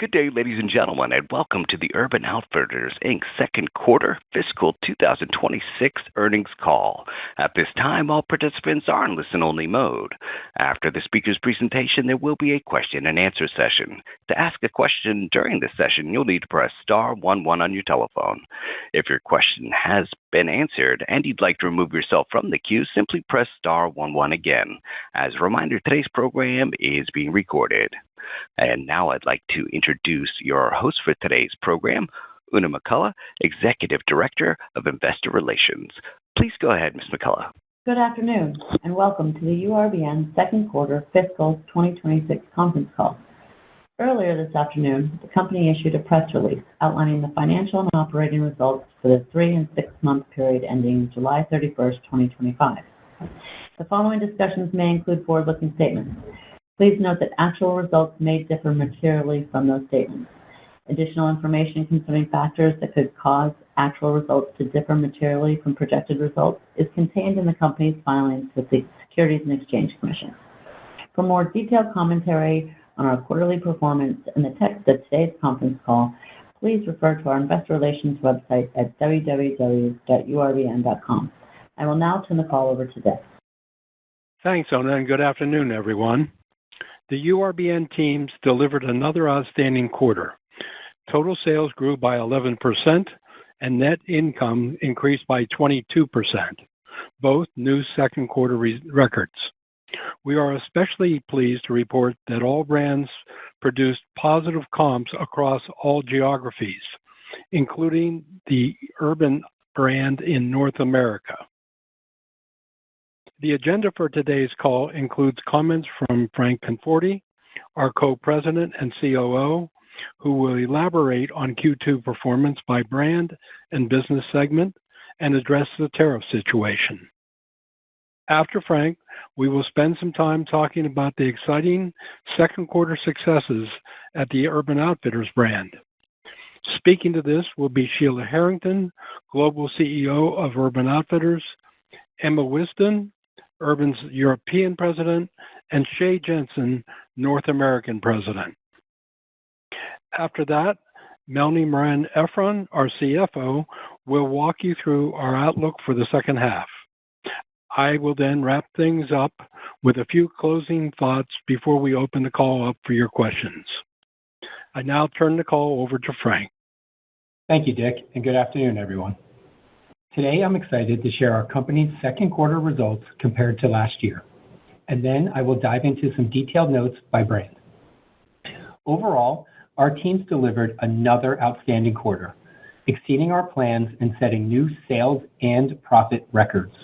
Good day, ladies and gentlemen, and welcome to the Urban Outfitters, Inc. second quarter fiscal 2026 earnings call. At this time, all participants are in listen-only mode. After the speaker's presentation, there will be a question-and-answer session. To ask a question during this session, you'll need to press star 11 on your telephone. If your question has been answered and you'd like to remove yourself from the queue, simply press star 11 again. As a reminder, today's program is being recorded. And now I'd like to introduce your host for today's program, Una McCullough, Executive Director of Investor Relations. Please go ahead, Ms. McCullough. Good afternoon, and welcome to the URBN second quarter fiscal 2026 conference call. Earlier this afternoon, the company issued a press release outlining the financial and operating results for the 3- and 6-month period ending July 31st, 2025. The following discussions may include forward-looking statements. Please note that actual results may differ materially from those statements. Additional information concerning factors that could cause actual results to differ materially from projected results is contained in the company's filings with the Securities and Exchange Commission. For more detailed commentary on our quarterly performance and the text of today's conference call, please refer to our investor relations website at www.urbn.com. I will now turn the call over to Dick. Thanks, Ona, and good afternoon, everyone. The URBN teams delivered another outstanding quarter. Total sales grew by 11%, and net income increased by 22%, both new second quarter records. We are especially pleased to report that all brands produced positive comps across all geographies, including the Urban brand in North America. The agenda for today's call includes comments from Frank Conforti, our Co-President and COO, who will elaborate on Q2 performance by brand and business segment and address the tariff situation. After Frank, we will spend some time talking about the exciting second quarter successes at the Urban Outfitters brand. Speaking to this will be Sheila Harrington, Global CEO of Urban Outfitters, Emma Wisden, Urban's European President, and Shea Jensen, North American President. After that, Melanie Moran-Efron, our CFO, will walk you through our outlook for the second half. I will then wrap things up with a few closing thoughts before we open the call up for your questions. I now turn the call over to Frank. Thank you, Dick, and good afternoon, everyone. Today, I'm excited to share our company's second quarter results compared to last year, and then I will dive into some detailed notes by brand. Overall, our teams delivered another outstanding quarter, exceeding our plans and setting new sales and profit records.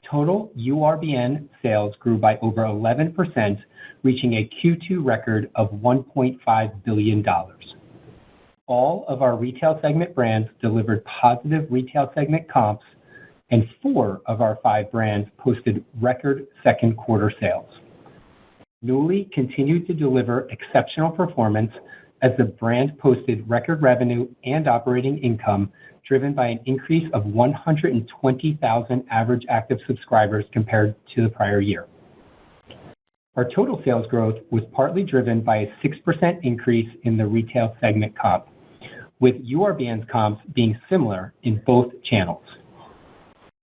Total URBN sales grew by over 11%, reaching a Q2 record of $1.5 billion. All of our retail segment brands delivered positive retail segment comps, and 4 of our 5 brands posted record second quarter sales. Nuuly continued to deliver exceptional performance as the brand posted record revenue and operating income driven by an increase of 120,000 average active subscribers compared to the prior year. Our total sales growth was partly driven by a 6% increase in the retail segment comp, with URBN's comps being similar in both channels.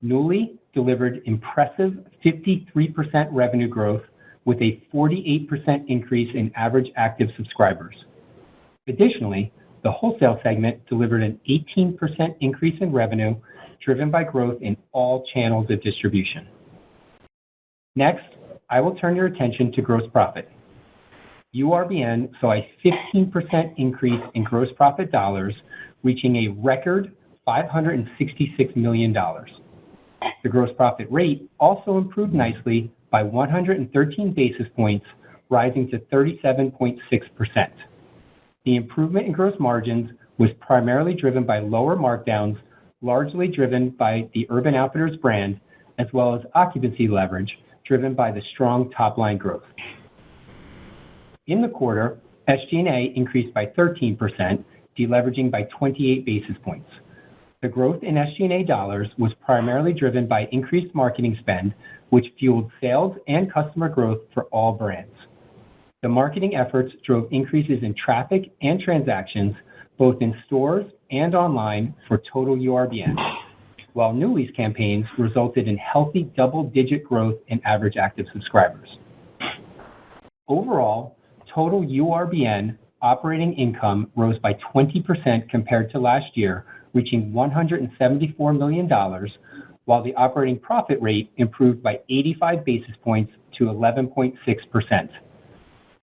Nuuly delivered impressive 53% revenue growth with a 48% increase in average active subscribers. Additionally, the wholesale segment delivered an 18% increase in revenue driven by growth in all channels of distribution. Next, I will turn your attention to gross profit. URBN saw a 15% increase in gross profit dollars, reaching a record $566 million. The gross profit rate also improved nicely by 113 basis points, rising to 37.6%. The improvement in gross margins was primarily driven by lower markdowns, largely driven by the Urban Outfitters brand, as well as occupancy leverage driven by the strong top-line growth. In the quarter, SG&A increased by 13%, deleveraging by 28 basis points. The growth in SG&A dollars was primarily driven by increased marketing spend, which fueled sales and customer growth for all brands. The marketing efforts drove increases in traffic and transactions, both in stores and online for total URBN, while Nuuly's campaigns resulted in healthy double-digit growth in average active subscribers. Overall, total URBN operating income rose by 20% compared to last year, reaching $174 million, while the operating profit rate improved by 85 basis points to 11.6%.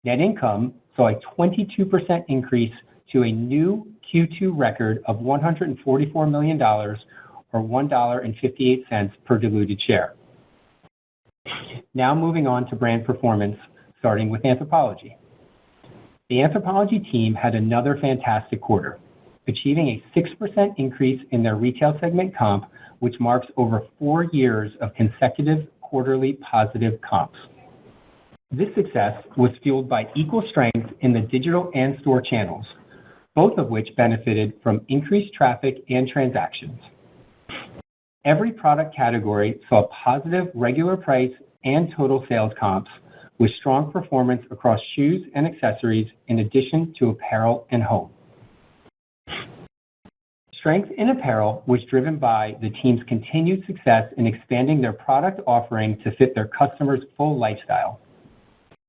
Net income saw a 22% increase to a new Q2 record of $144 million, or $1.58 per diluted share. Now moving on to brand performance, starting with Anthropologie. The Anthropologie team had another fantastic quarter, achieving a 6% increase in their retail segment comp, which marks over 4 years of consecutive quarterly positive comps. This success was fueled by equal strength in the digital and store channels, both of which benefited from increased traffic and transactions. Every product category saw positive regular price and total sales comps, with strong performance across shoes and accessories, in addition to apparel and home. Strength in apparel was driven by the team's continued success in expanding their product offering to fit their customers' full lifestyle.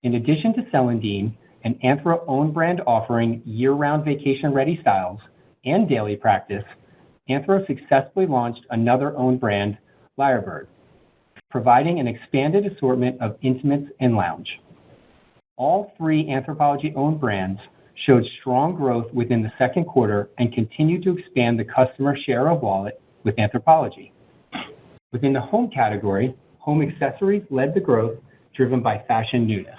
In addition to Celandine, an Anthro own brand offering year-round vacation-ready styles and daily practice, Anthro successfully launched another own brand, Lyrebird, providing an expanded assortment of intimates and lounge. All 3 Anthropologie owned brands showed strong growth within the second quarter and continue to expand the customer share of wallet with Anthropologie. Within the home category, home accessories led the growth, driven by fashion newness.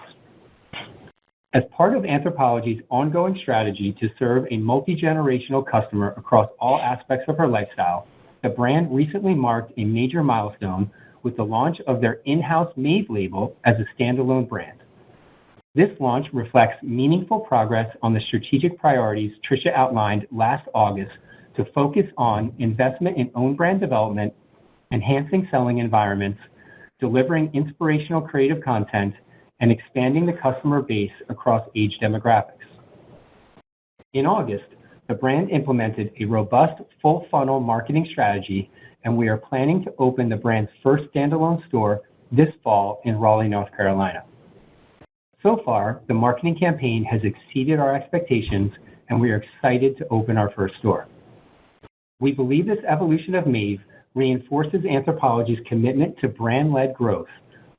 As part of Anthropologie's ongoing strategy to serve a multi-generational customer across all aspects of her lifestyle, the brand recently marked a major milestone with the launch of their in-house Maeve label as a standalone brand. This launch reflects meaningful progress on the strategic priorities Tricia outlined last August to focus on investment in own brand development, enhancing selling environments, delivering inspirational creative content, and expanding the customer base across age demographics. In August, the brand implemented a robust full-funnel marketing strategy, and we are planning to open the brand's first standalone store this fall in Raleigh, North Carolina. So far, the marketing campaign has exceeded our expectations, and we are excited to open our first store. We believe this evolution of Maeve reinforces Anthropologie's commitment to brand-led growth,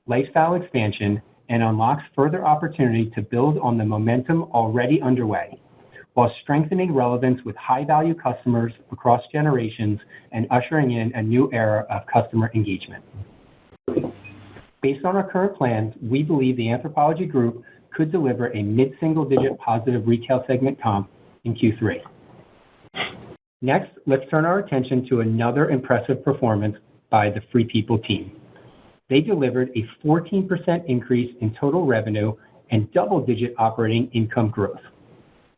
lifestyle expansion, and unlocks further opportunity to build on the momentum already underway, while strengthening relevance with high-value customers across generations and ushering in a new era of customer engagement. Based on our current plans, we believe the Anthropologie Group could deliver a mid-single-digit positive retail segment comp in Q3. Next, let's turn our attention to another impressive performance by the Free People team. They delivered a 14% increase in total revenue and double-digit operating income growth.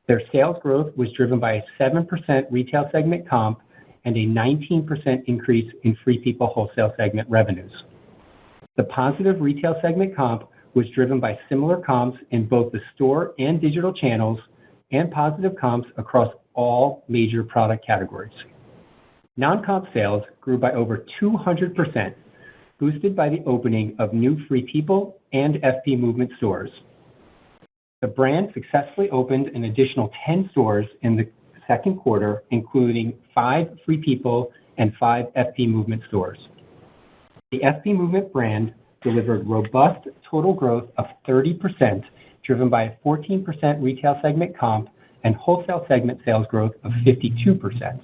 Their sales growth was driven by a 7% retail segment comp and a 19% increase in Free People wholesale segment revenues. The positive retail segment comp was driven by similar comps in both the store and digital channels, and positive comps across all major product categories. Non-comp sales grew by over 200%, boosted by the opening of new Free People and FP Movement stores. The brand successfully opened an additional 10 stores in the second quarter, including 5 Free People and 5 FP Movement stores. The FP Movement brand delivered robust total growth of 30%, driven by a 14% retail segment comp and wholesale segment sales growth of 52%.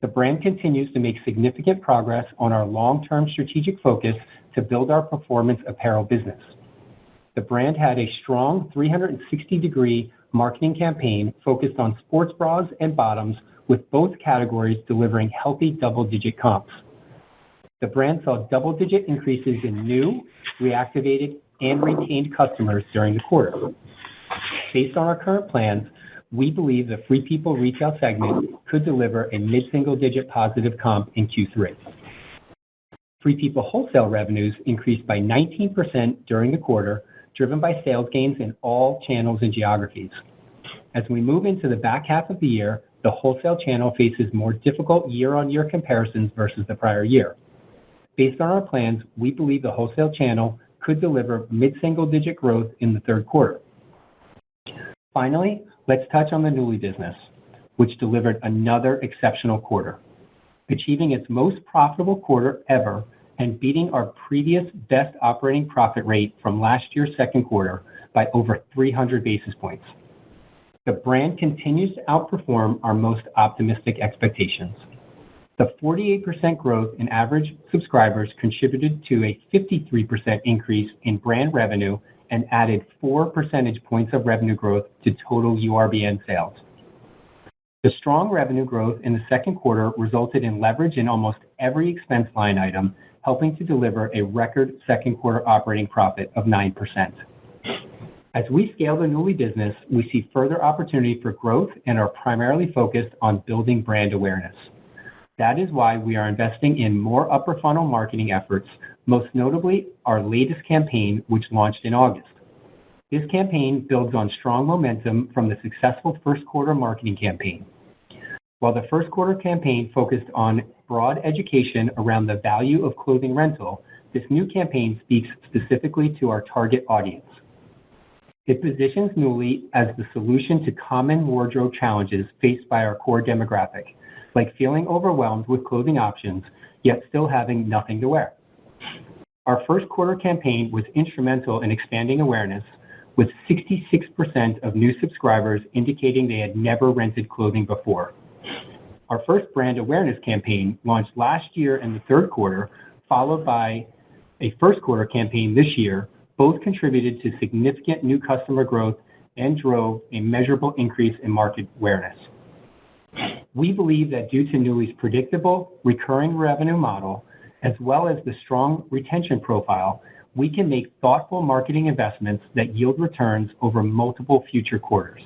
The brand continues to make significant progress on our long-term strategic focus to build our performance apparel business. The brand had a strong 360-degree marketing campaign focused on sports bras and bottoms, with both categories delivering healthy double-digit comps. The brand saw double-digit increases in new, reactivated, and retained customers during the quarter. Based on our current plans, we believe the Free People retail segment could deliver a mid-single-digit positive comp in Q3. Free People wholesale revenues increased by 19% during the quarter, driven by sales gains in all channels and geographies. As we move into the back half of the year, the wholesale channel faces more difficult year-on-year comparisons versus the prior year. Based on our plans, we believe the wholesale channel could deliver mid-single-digit growth in the third quarter. Finally, let's touch on the Nuuly business, which delivered another exceptional quarter, achieving its most profitable quarter ever and beating our previous best operating profit rate from last year's second quarter by over 300 basis points. The brand continues to outperform our most optimistic expectations. The 48% growth in average subscribers contributed to a 53% increase in brand revenue and added 4 percentage points of revenue growth to total URBN sales. The strong revenue growth in the second quarter resulted in leverage in almost every expense line item, helping to deliver a record second quarter operating profit of 9%. As we scale the Nuuly business, we see further opportunity for growth and are primarily focused on building brand awareness. That is why we are investing in more upper funnel marketing efforts, most notably our latest campaign, which launched in August. This campaign builds on strong momentum from the successful first quarter marketing campaign. While the first quarter campaign focused on broad education around the value of clothing rental, this new campaign speaks specifically to our target audience. It positions Nuuly as the solution to common wardrobe challenges faced by our core demographic, like feeling overwhelmed with clothing options, yet still having nothing to wear. Our first quarter campaign was instrumental in expanding awareness, with 66% of new subscribers indicating they had never rented clothing before. Our first brand awareness campaign launched last year in the third quarter, followed by a first quarter campaign this year. Both contributed to significant new customer growth and drove a measurable increase in market awareness. We believe that due to Nuuly's predictable, recurring revenue model, as well as the strong retention profile, we can make thoughtful marketing investments that yield returns over multiple future quarters.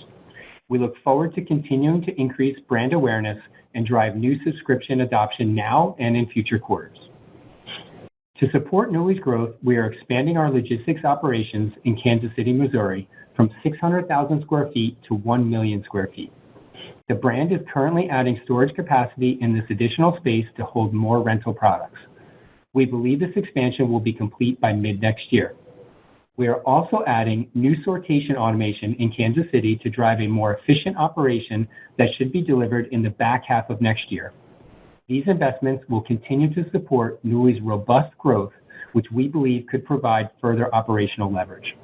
We look forward to continuing to increase brand awareness and drive new subscription adoption now and in future quarters. To support Nuuly's growth, we are expanding our logistics operations in Kansas City, Missouri, from 600,000 square feet to 1 million square feet. The brand is currently adding storage capacity in this additional space to hold more rental products. We believe this expansion will be complete by mid-next year. We are also adding new sortation automation in Kansas City to drive a more efficient operation that should be delivered in the back half of next year. These investments will continue to support Nuuly's robust growth, which we believe could provide further operational leverage.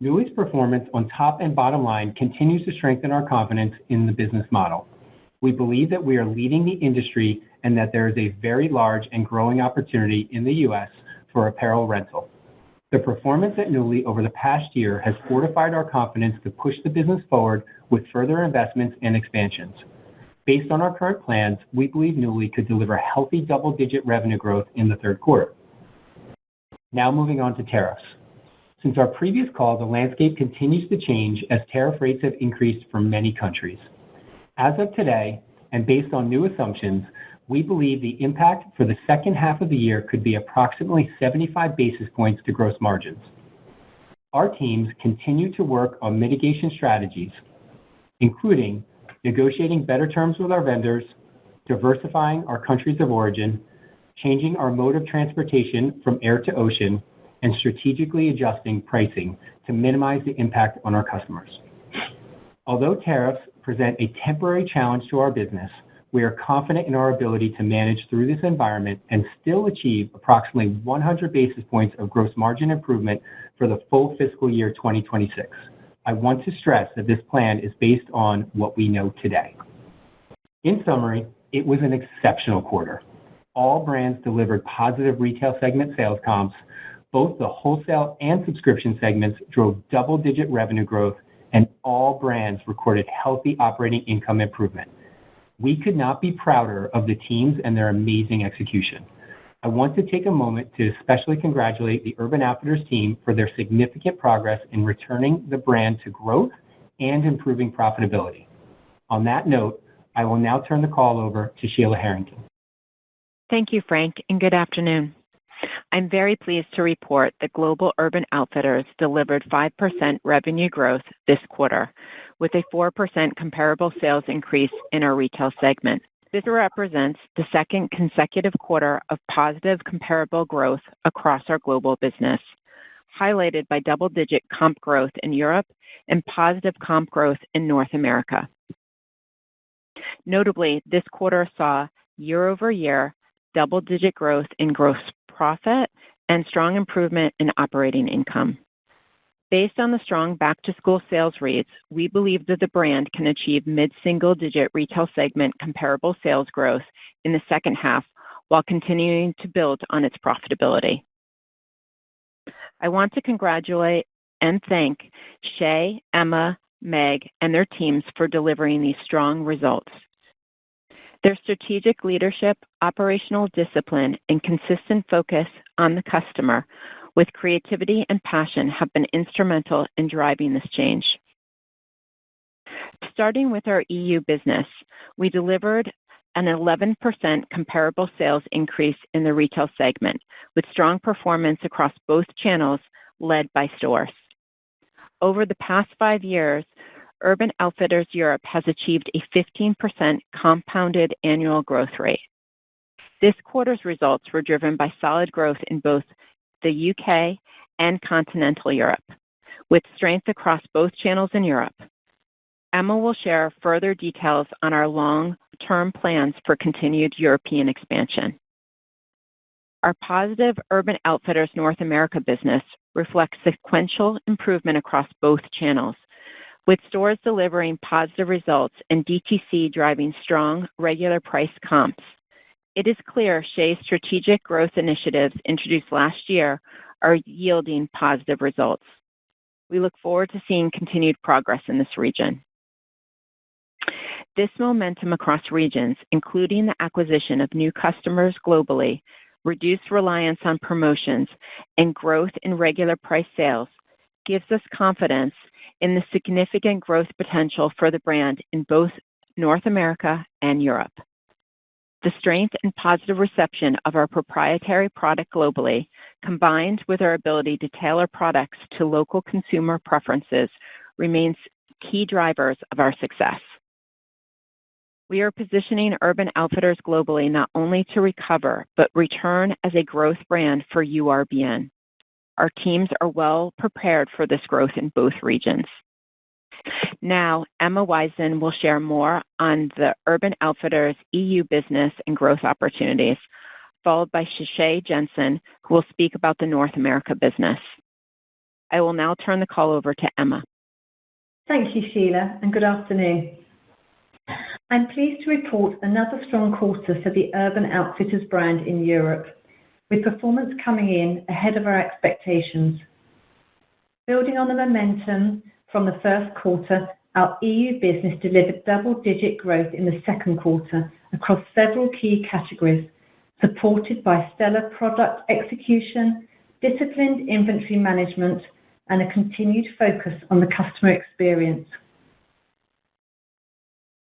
Nuuly's performance on top and bottom line continues to strengthen our confidence in the business model. We believe that we are leading the industry and that there is a very large and growing opportunity in the U.S. for apparel rental. The performance at Nuuly over the past year has fortified our confidence to push the business forward with further investments and expansions. Based on our current plans, we believe Nuuly could deliver healthy double-digit revenue growth in the third quarter. Now moving on to tariffs. Since our previous call, the landscape continues to change as tariff rates have increased for many countries. As of today, and based on new assumptions, we believe the impact for the second half of the year could be approximately 75 basis points to gross margins. Our teams continue to work on mitigation strategies, including negotiating better terms with our vendors, diversifying our countries of origin, changing our mode of transportation from air to ocean, and strategically adjusting pricing to minimize the impact on our customers. Although tariffs present a temporary challenge to our business, we are confident in our ability to manage through this environment and still achieve approximately 100 basis points of gross margin improvement for the full fiscal year 2026. I want to stress that this plan is based on what we know today. In summary, it was an exceptional quarter. All brands delivered positive retail segment sales comps. Both the wholesale and subscription segments drove double-digit revenue growth, and all brands recorded healthy operating income improvement. We could not be prouder of the teams and their amazing execution. I want to take a moment to especially congratulate the Urban Outfitters team for their significant progress in returning the brand to growth and improving profitability. On that note, I will now turn the call over to Sheila Harrington. Thank you, Frank, and good afternoon. I'm very pleased to report that Global Urban Outfitters delivered 5% revenue growth this quarter, with a 4% comparable sales increase in our retail segment. This represents the second consecutive quarter of positive comparable growth across our global business, highlighted by double-digit comp growth in Europe and positive comp growth in North America. Notably, this quarter saw year-over-year double-digit growth in gross profit and strong improvement in operating income. Based on the strong back-to-school sales reads, we believe that the brand can achieve mid-single-digit retail segment comparable sales growth in the second half while continuing to build on its profitability. I want to congratulate and thank Shay, Emma, Meg, and their teams for delivering these strong results. Their strategic leadership, operational discipline, and consistent focus on the customer with creativity and passion have been instrumental in driving this change. Starting with our EU business, we delivered an 11% comparable sales increase in the retail segment, with strong performance across both channels led by stores. Over the past 5 years, Urban Outfitters Europe has achieved a 15% compounded annual growth rate. This quarter's results were driven by solid growth in both the UK and continental Europe, with strength across both channels in Europe. Emma will share further details on our long-term plans for continued European expansion. Our positive Urban Outfitters North America business reflects sequential improvement across both channels, with stores delivering positive results and DTC driving strong regular price comps. It is clear Shay's strategic growth initiatives introduced last year are yielding positive results. We look forward to seeing continued progress in this region. This momentum across regions, including the acquisition of new customers globally, reduced reliance on promotions, and growth in regular price sales, gives us confidence in the significant growth potential for the brand in both North America and Europe. The strength and positive reception of our proprietary product globally, combined with our ability to tailor products to local consumer preferences, remains key drivers of our success. We are positioning Urban Outfitters globally not only to recover, but return as a growth brand for URBN. Our teams are well prepared for this growth in both regions. Now, Emma Wisden will share more on the Urban Outfitters EU business and growth opportunities, followed by Shay Jensen, who will speak about the North America business. I will now turn the call over to Emma. Thank you, Sheila, and good afternoon. I'm pleased to report another strong quarter for the Urban Outfitters brand in Europe, with performance coming in ahead of our expectations. Building on the momentum from the first quarter, our EU business delivered double-digit growth in the second quarter across several key categories, supported by stellar product execution, disciplined inventory management, and a continued focus on the customer experience.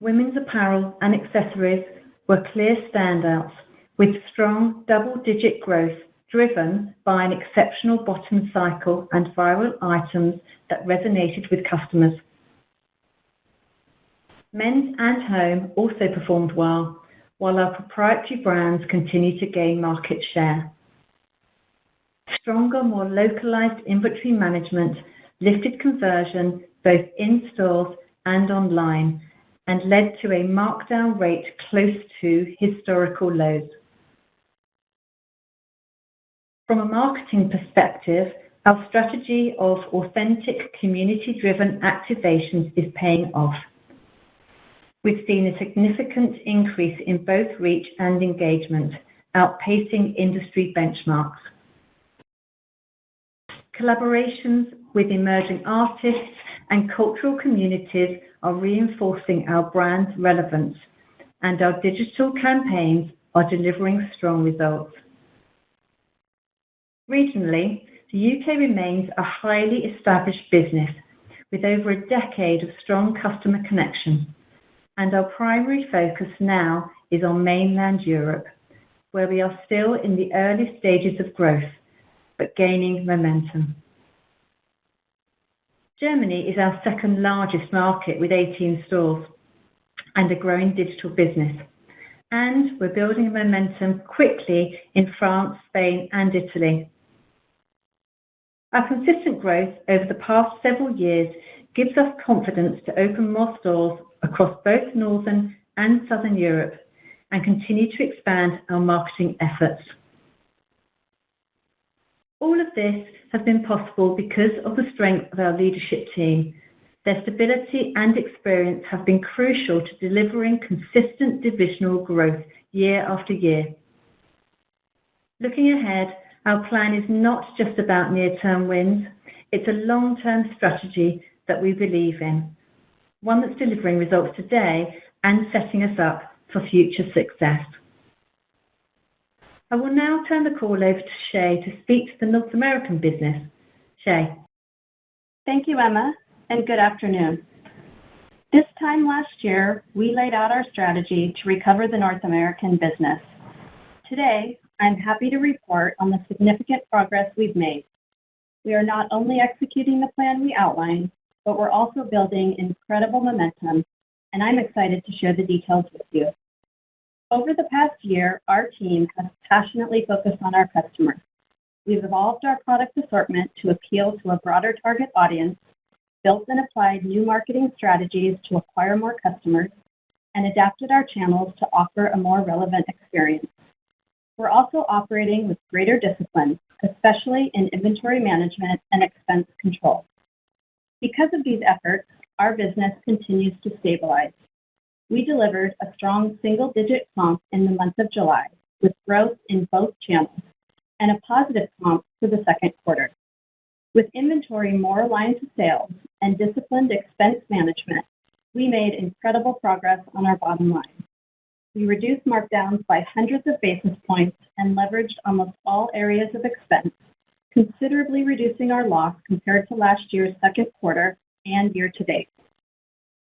Women's apparel and accessories were clear standouts, with strong double-digit growth driven by an exceptional bottom cycle and viral items that resonated with customers. Men's and home also performed well, while our proprietary brands continue to gain market share. Stronger, more localized inventory management lifted conversion both in stores and online, and led to a markdown rate close to historical lows. From a marketing perspective, our strategy of authentic, community-driven activations is paying off. We've seen a significant increase in both reach and engagement, outpacing industry benchmarks. Collaborations with emerging artists and cultural communities are reinforcing our brand's relevance, and our digital campaigns are delivering strong results. Regionally, the UK remains a highly established business with over a decade of strong customer connection, and our primary focus now is on mainland Europe, where we are still in the early stages of growth, but gaining momentum. Germany is our second largest market with 18 stores and a growing digital business. And we're building momentum quickly in France, Spain, and Italy. Our consistent growth over the past several years gives us confidence to open more stores across both Northern and Southern Europe and continue to expand our marketing efforts. All of this has been possible because of the strength of our leadership team. Their stability and experience have been crucial to delivering consistent divisional growth year after year. Looking ahead, our plan is not just about near-term wins. It's a long-term strategy that we believe in, one that's delivering results today and setting us up for future success. I will now turn the call over to Shay to speak to the North American business. Shay. Thank you, Emma, and good afternoon. This time last year, we laid out our strategy to recover the North American business. Today, I'm happy to report on the significant progress we've made. We are not only executing the plan we outlined, but we're also building incredible momentum, and I'm excited to share the details with you. Over the past year, our team has passionately focused on our customers. We've evolved our product assortment to appeal to a broader target audience, built and applied new marketing strategies to acquire more customers, and adapted our channels to offer a more relevant experience. We're also operating with greater discipline, especially in inventory management and expense control. Because of these efforts, our business continues to stabilize. We delivered a strong single-digit comp in the month of July, with growth in both channels, and a positive comp for the second quarter. With inventory more aligned to sales and disciplined expense management, we made incredible progress on our bottom line. We reduced markdowns by hundreds of basis points and leveraged almost all areas of expense, considerably reducing our loss compared to last year's second quarter and year-to-date.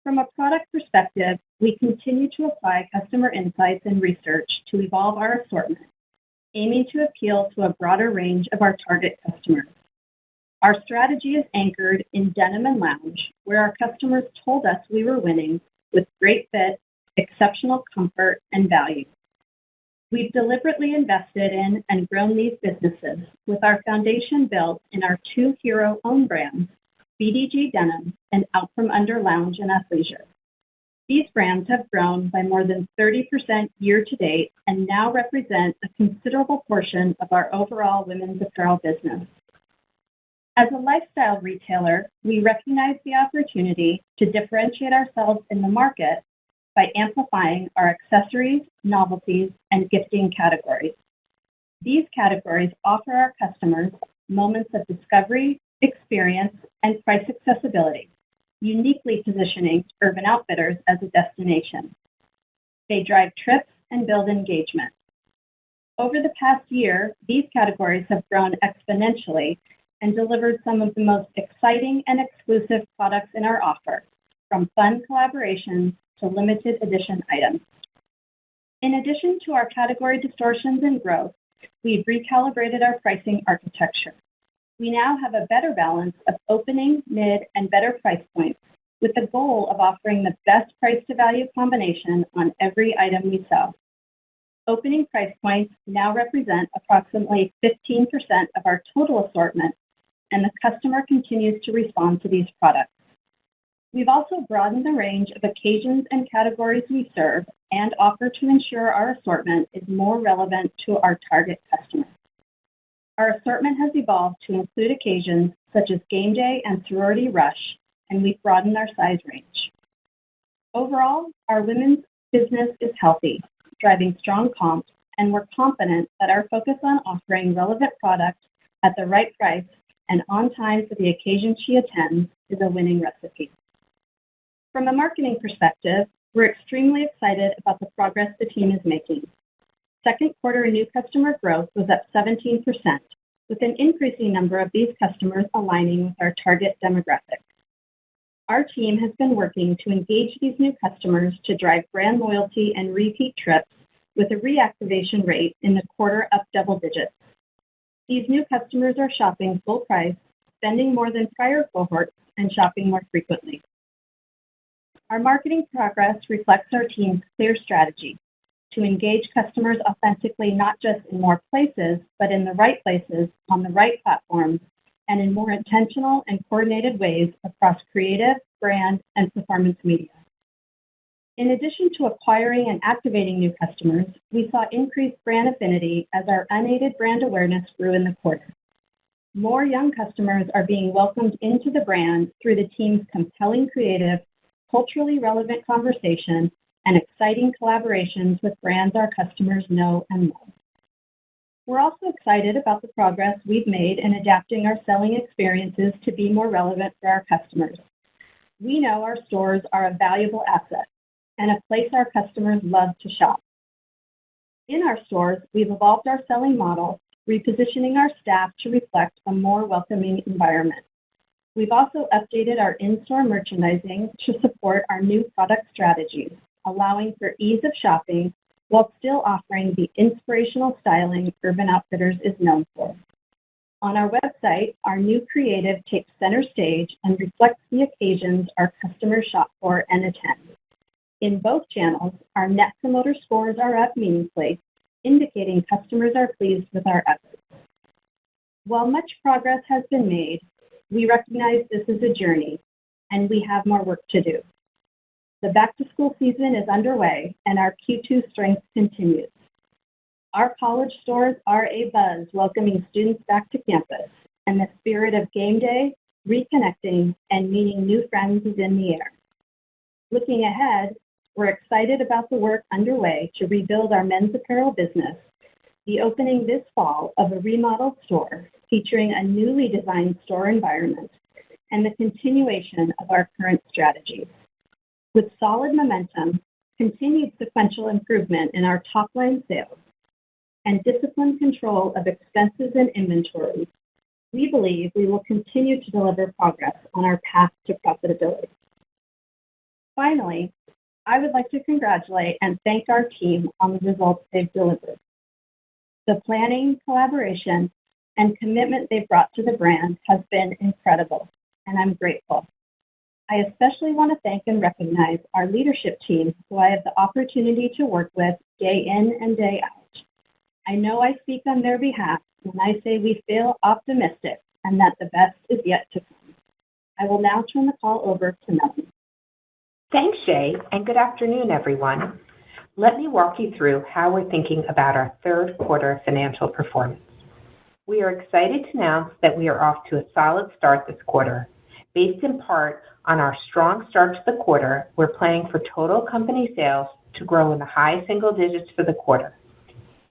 From a product perspective, we continue to apply customer insights and research to evolve our assortment, aiming to appeal to a broader range of our target customers. Our strategy is anchored in denim and lounge, where our customers told us we were winning with great fit, exceptional comfort, and value. We've deliberately invested in and grown these businesses with our foundation built in our two hero own brands, BDG Denim and Out From Under Lounge and Athleisure. These brands have grown by more than 30% year-to-date and now represent a considerable portion of our overall women's apparel business. As a lifestyle retailer, we recognize the opportunity to differentiate ourselves in the market by amplifying our accessories, novelties, and gifting categories. These categories offer our customers moments of discovery, experience, and price accessibility, uniquely positioning Urban Outfitters as a destination. They drive trips and build engagement. Over the past year, these categories have grown exponentially and delivered some of the most exciting and exclusive products in our offer, from fun collaborations to limited edition items. In addition to our category distortions and growth, we've recalibrated our pricing architecture. We now have a better balance of opening, mid, and better price points, with the goal of offering the best price-to-value combination on every item we sell. Opening price points now represent approximately 15% of our total assortment, and the customer continues to respond to these products. We've also broadened the range of occasions and categories we serve and offer to ensure our assortment is more relevant to our target customer. Our assortment has evolved to include occasions such as game day and sorority rush, and we've broadened our size range. Overall, our women's business is healthy, driving strong comps, and we're confident that our focus on offering relevant products at the right price and on time for the occasion she attends is a winning recipe. From a marketing perspective, we're extremely excited about the progress the team is making. Second quarter new customer growth was up 17%, with an increasing number of these customers aligning with our target demographic. Our team has been working to engage these new customers to drive brand loyalty and repeat trips with a reactivation rate in the quarter up double digits. These new customers are shopping full price, spending more than prior cohorts, and shopping more frequently. Our marketing progress reflects our team's clear strategy to engage customers authentically, not just in more places, but in the right places, on the right platforms, and in more intentional and coordinated ways across creative, brand, and performance media. In addition to acquiring and activating new customers, we saw increased brand affinity as our unaided brand awareness grew in the quarter. More young customers are being welcomed into the brand through the team's compelling creative, culturally relevant conversation, and exciting collaborations with brands our customers know and love. We're also excited about the progress we've made in adapting our selling experiences to be more relevant for our customers. We know our stores are a valuable asset and a place our customers love to shop. In our stores, we've evolved our selling model, repositioning our staff to reflect a more welcoming environment. We've also updated our in-store merchandising to support our new product strategies, allowing for ease of shopping while still offering the inspirational styling Urban Outfitters is known for. On our website, our new creative takes center stage and reflects the occasions our customers shop for and attend. In both channels, our Net Promoter Scores are up meaningfully, indicating customers are pleased with our efforts. While much progress has been made, we recognize this is a journey, and we have more work to do. The back-to-school season is underway, and our Q2 strength continues. Our college stores are a buzz welcoming students back to campus, and the spirit of game day, reconnecting, and meeting new friends is in the air. Looking ahead, we're excited about the work underway to rebuild our men's apparel business, the opening this fall of a remodeled store featuring a newly designed store environment, and the continuation of our current strategies. With solid momentum, continued sequential improvement in our top-line sales, and disciplined control of expenses and inventory, we believe we will continue to deliver progress on our path to profitability. Finally, I would like to congratulate and thank our team on the results they've delivered. The planning, collaboration, and commitment they've brought to the brand has been incredible, and I'm grateful. I especially want to thank and recognize our leadership team, who I have the opportunity to work with day in and day out. I know I speak on their behalf when I say we feel optimistic and that the best is yet to come. I will now turn the call over to Melanie. Thanks, Shay, and good afternoon, everyone. Let me walk you through how we're thinking about our third quarter financial performance. We are excited to announce that we are off to a solid start this quarter. Based in part on our strong start to the quarter, we're planning for total company sales to grow in the high single digits for the quarter.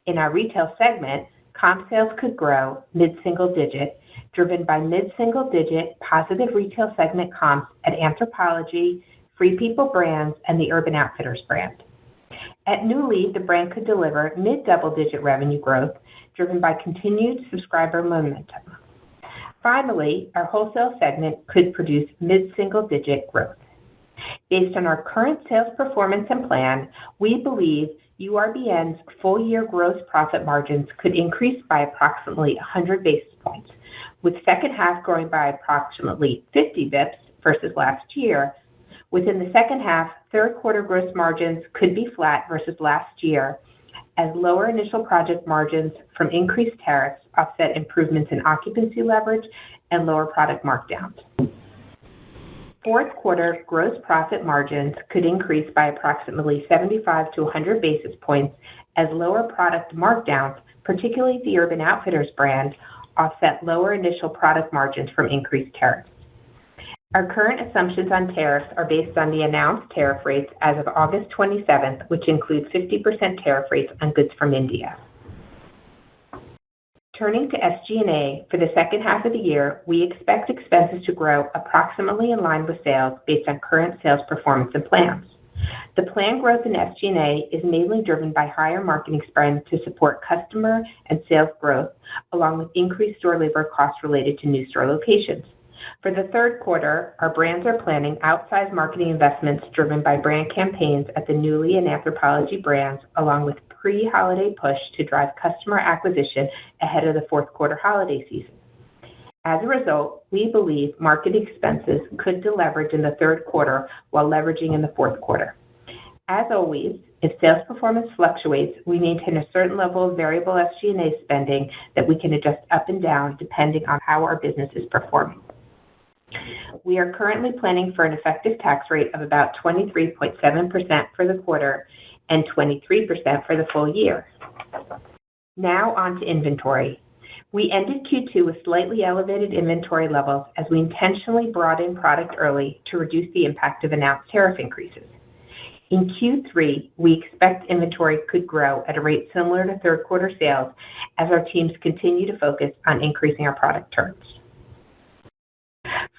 In our retail segment, comp sales could grow mid-single digit, driven by mid-single digit positive retail segment comps at Anthropologie, Free People brands, and the Urban Outfitters brand. At Nuuly, the brand could deliver mid-double-digit revenue growth, driven by continued subscriber momentum. Finally, our wholesale segment could produce mid-single-digit growth. Based on our current sales performance and plan, we believe URBN's full-year gross profit margins could increase by approximately 100 basis points, with second half growing by approximately 50 basis points versus last year. Within the second half, third quarter gross margins could be flat versus last year, as lower initial project margins from increased tariffs offset improvements in occupancy leverage and lower product markdowns. Fourth quarter gross profit margins could increase by approximately 75 to 100 basis points as lower product markdowns, particularly the Urban Outfitters brand, offset lower initial product margins from increased tariffs. Our current assumptions on tariffs are based on the announced tariff rates as of August 27th, which includes 50% tariff rates on goods from India. Turning to SG&A, for the second half of the year, we expect expenses to grow approximately in line with sales based on current sales performance and plans. The planned growth in SG&A is mainly driven by higher marketing spend to support customer and sales growth, along with increased store labor costs related to new store locations. For the third quarter, our brands are planning outsized marketing investments driven by brand campaigns at the Nuuly and Anthropologie brands, along with pre-holiday push to drive customer acquisition ahead of the fourth quarter holiday season. As a result, we believe marketing expenses could deleverage in the third quarter while leveraging in the fourth quarter. As always, if sales performance fluctuates, we maintain a certain level of variable SG&A spending that we can adjust up and down depending on how our business is performing. We are currently planning for an effective tax rate of about 23.7% for the quarter and 23% for the full year. Now on to inventory. We ended Q2 with slightly elevated inventory levels as we intentionally brought in product early to reduce the impact of announced tariff increases. In Q3, we expect inventory could grow at a rate similar to third quarter sales as our teams continue to focus on increasing our product turns.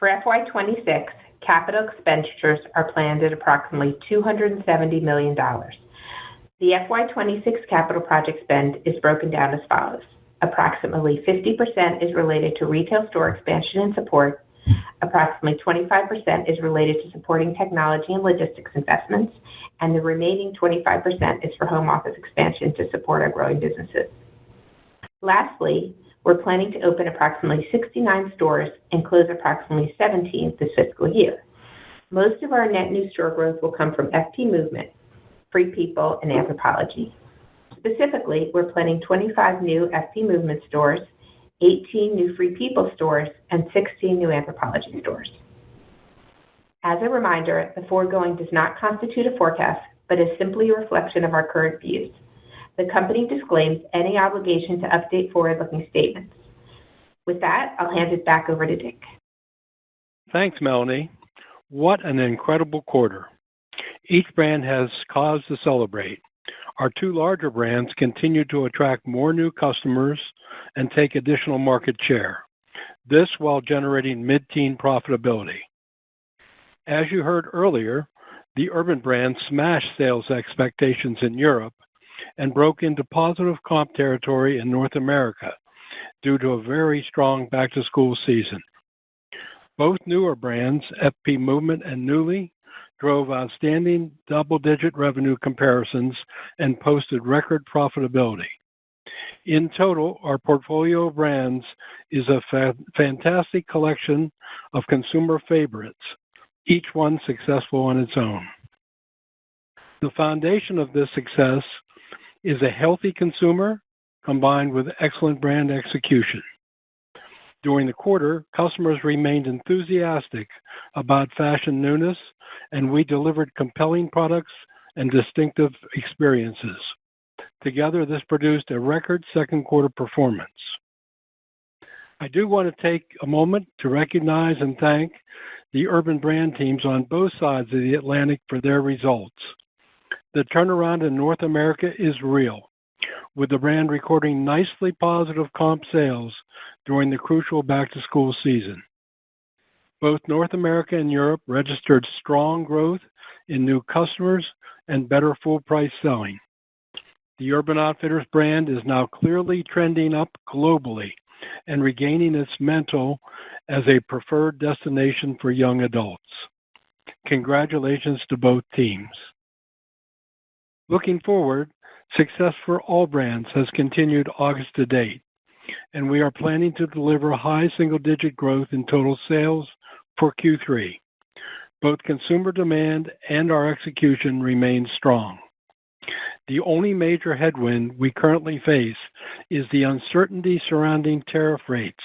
For FY26, capital expenditures are planned at approximately $270 million. The FY26 capital project spend is broken down as follows. Approximately 50% is related to retail store expansion and support. Approximately 25% is related to supporting technology and logistics investments, and the remaining 25% is for home office expansion to support our growing businesses. Lastly, we're planning to open approximately 69 stores and close approximately 17 this fiscal year. Most of our net new store growth will come from FP Movement, Free People, and Anthropologie. Specifically, we're planning 25 new FP Movement stores, 18 new Free People stores, and 16 new Anthropologie stores. As a reminder, the foregoing does not constitute a forecast, but is simply a reflection of our current views. The company disclaims any obligation to update forward-looking statements. With that, I'll hand it back over to Dick. Thanks, Melanie. What an incredible quarter. Each brand has cause to celebrate. Our two larger brands continue to attract more new customers and take additional market share. This while generating mid-teen profitability. As you heard earlier, the Urban brand smashed sales expectations in Europe and broke into positive comp territory in North America due to a very strong back-to-school season. Both newer brands, FP Movement and Nuuly, drove outstanding double-digit revenue comparisons and posted record profitability. In total, our portfolio of brands is a fantastic collection of consumer favorites, each one successful on its own. The foundation of this success is a healthy consumer combined with excellent brand execution. During the quarter, customers remained enthusiastic about fashion newness, and we delivered compelling products and distinctive experiences. Together, this produced a record second quarter performance. I do want to take a moment to recognize and thank the Urban brand teams on both sides of the Atlantic for their results. The turnaround in North America is real, with the brand recording nicely positive comp sales during the crucial back-to-school season. Both North America and Europe registered strong growth in new customers and better full-price selling. The Urban Outfitters brand is now clearly trending up globally and regaining its mantle as a preferred destination for young adults. Congratulations to both teams. Looking forward, success for all brands has continued August to date, and we are planning to deliver high single-digit growth in total sales for Q3. Both consumer demand and our execution remain strong. The only major headwind we currently face is the uncertainty surrounding tariff rates.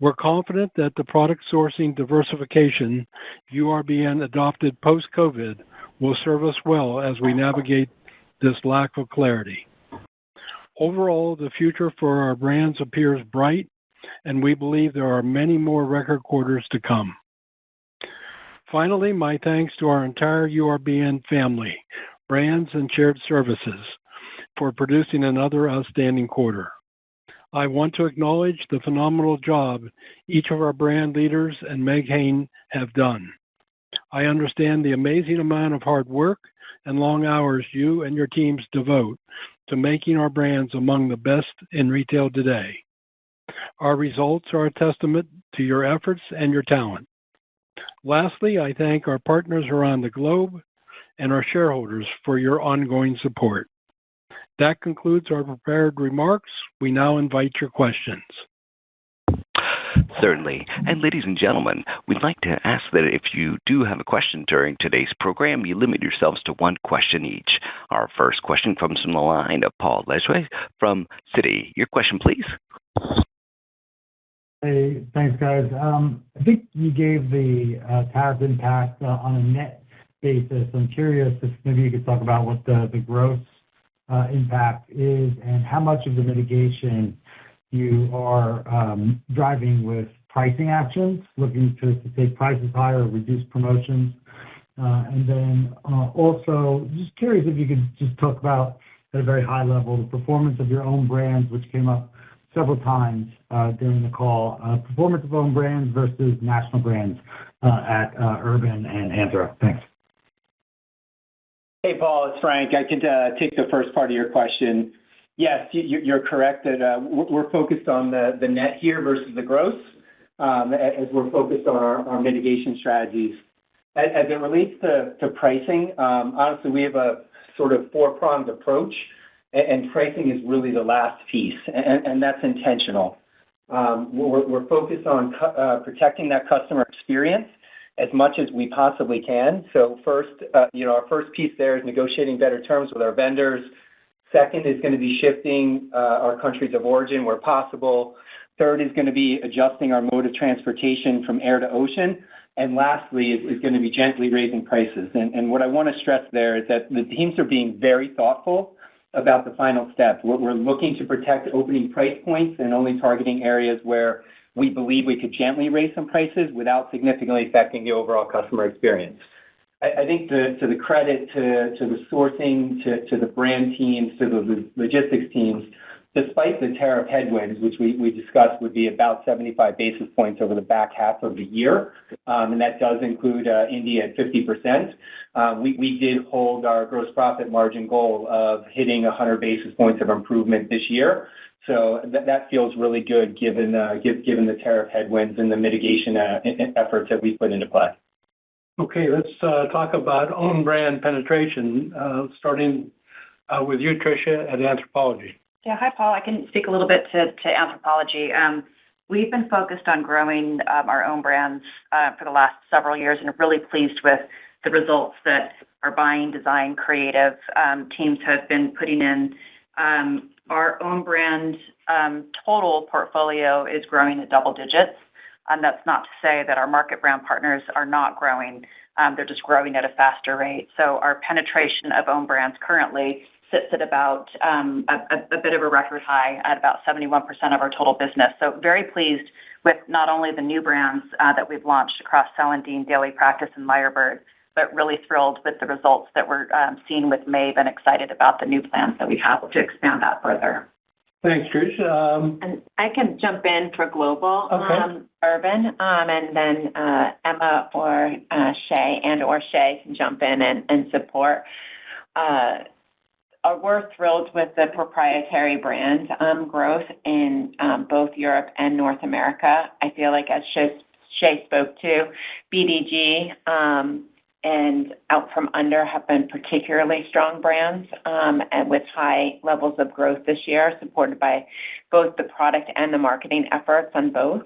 We're confident that the product sourcing diversification URBN adopted post-COVID will serve us well as we navigate this lack of clarity. Overall, the future for our brands appears bright, and we believe there are many more record quarters to come. Finally, my thanks to our entire URBN family, brands and shared services, for producing another outstanding quarter. I want to acknowledge the phenomenal job each of our brand leaders and Meg Hayne have done. I understand the amazing amount of hard work and long hours you and your teams devote to making our brands among the best in retail today. Our results are a testament to your efforts and your talent. Lastly, I thank our partners around the globe and our shareholders for your ongoing support. That concludes our prepared remarks. We now invite your questions. Certainly. And ladies and gentlemen, we'd like to ask that if you do have a question during today's program, you limit yourselves to one question each. Our first question comes from the line of Paul Lejuez from Citi. Your question, please. Hey, thanks, guys. I think you gave the tariff impact on a net basis. I'm curious if maybe you could talk about what the gross impact is and how much of the mitigation you are driving with pricing actions, looking to take prices higher, reduce promotions. And then also, just curious if you could just talk about, at a very high level, the performance of your own brands, which came up several times during the call. Performance of own brands versus national brands at Urban and Anthro. Thanks. Hey, Paul, it's Frank. I could take the first part of your question. Yes, you're correct that we're focused on the net here versus the gross, as we're focused on our mitigation strategies. As it relates to pricing, honestly, we have a sort of four-pronged approach, and pricing is really the last piece, and that's intentional. We're focused on protecting that customer experience as much as we possibly can. So first, our first piece there is negotiating better terms with our vendors. Second is going to be shifting our countries of origin where possible. Third is going to be adjusting our mode of transportation from air to ocean. And lastly is going to be gently raising prices. And what I want to stress there is that the teams are being very thoughtful about the final step. We're looking to protect opening price points and only targeting areas where we believe we could gently raise some prices without significantly affecting the overall customer experience. I think to the credit to the sourcing, to the brand teams, to the logistics teams, despite the tariff headwinds, which we discussed would be about 75 basis points over the back half of the year, and that does include India at 50%, we did hold our gross profit margin goal of hitting 100 basis points of improvement this year. So that feels really good given the tariff headwinds and the mitigation efforts that we put into play. Okay, let's talk about own brand penetration, starting with you, Tricia, at Anthropologie. Yeah, hi, Paul. I can speak a little bit to Anthropologie. We've been focused on growing our own brands for the last several years and are really pleased with the results that our buying, design, creative teams have been putting in. Our own brand total portfolio is growing at double digits. That's not to say that our market brand partners are not growing. They're just growing at a faster rate. So our penetration of own brands currently sits at about a bit of a record high at about 71% of our total business. So very pleased with not only the new brands that we've launched across Celandine, Daily Practice, and Lyrebird, but really thrilled with the results that we're seeing with Maeve and excited about the new plans that we have to expand that further. Thanks, Trish. And I can jump in for global Urban, and then Emma or Shay can jump in and support. We're thrilled with the proprietary brand growth in both Europe and North America. I feel like, as Shay spoke to, BDG and Out From Under have been particularly strong brands and with high levels of growth this year, supported by both the product and the marketing efforts on both.